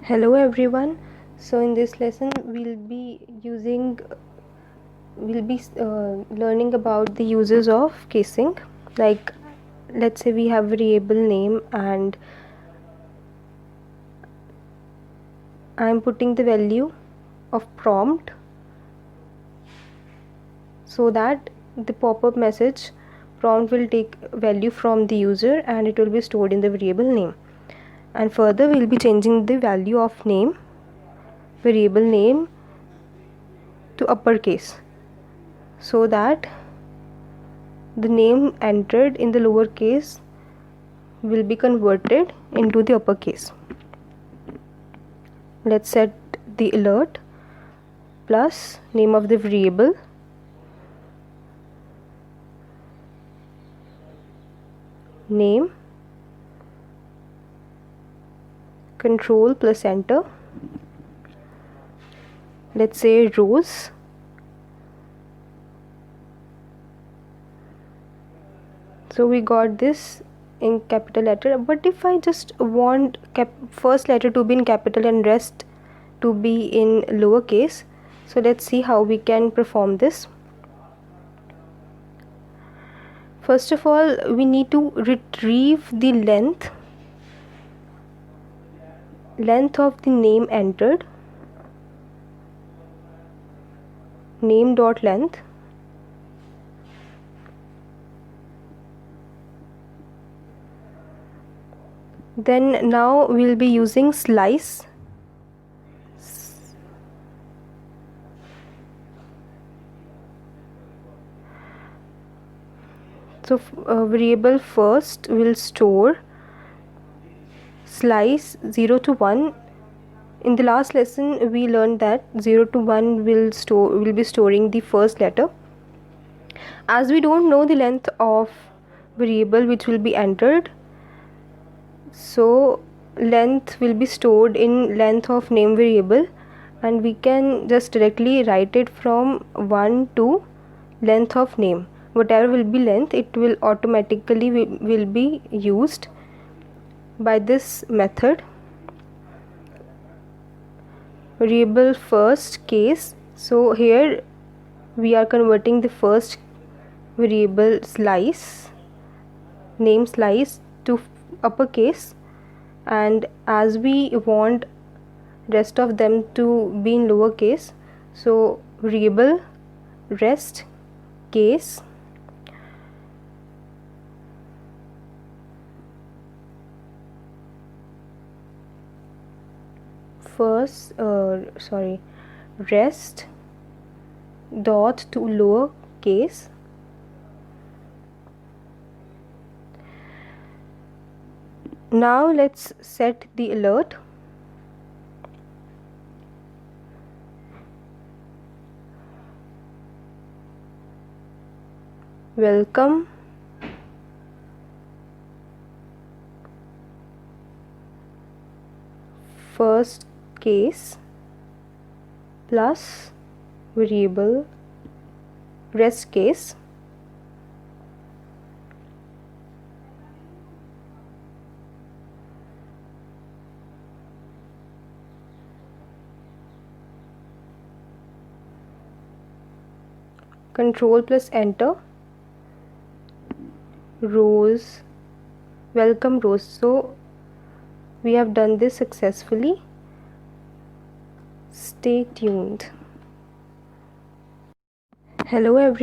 Hello everyone. So in this lesson we'll be learning about the uses of casing. Like, let's say we have variable name and I'm putting the value of prompt so that the pop-up message prompt will take value from the user and it will be stored in the variable name. And further we'll be changing the value of variable name to uppercase so that the name entered in the lowercase will be converted into the uppercase. Let's set the alert plus name of the variable, name, control plus enter. Let's say rows. So we got this in capital letter, but if I just want first letter to be in capital and rest to be in lowercase, so let's see how we can perform this. First of all, we need to retrieve the length of the name entered, name dot length, then now we'll be using slice. So variable first will store slice 0 to 1. In the last lesson we learned that 0 to 1 will be storing the first letter. As we don't know the length of variable which will be entered, so length will be stored in length of name variable and we can just directly write it from 1 to length of name. Whatever will be length, it will automatically will be used by this method. Variable first case, so here we are converting the first variable slice, name slice, to uppercase, and as we want rest of them to be in lowercase, so variable rest case rest dot to lower case. Now let's set the alert. Welcome first case plus variable rest case. Control plus enter. Rows, welcome rows. So we have done this successfully. Stay tuned. Hello everyone.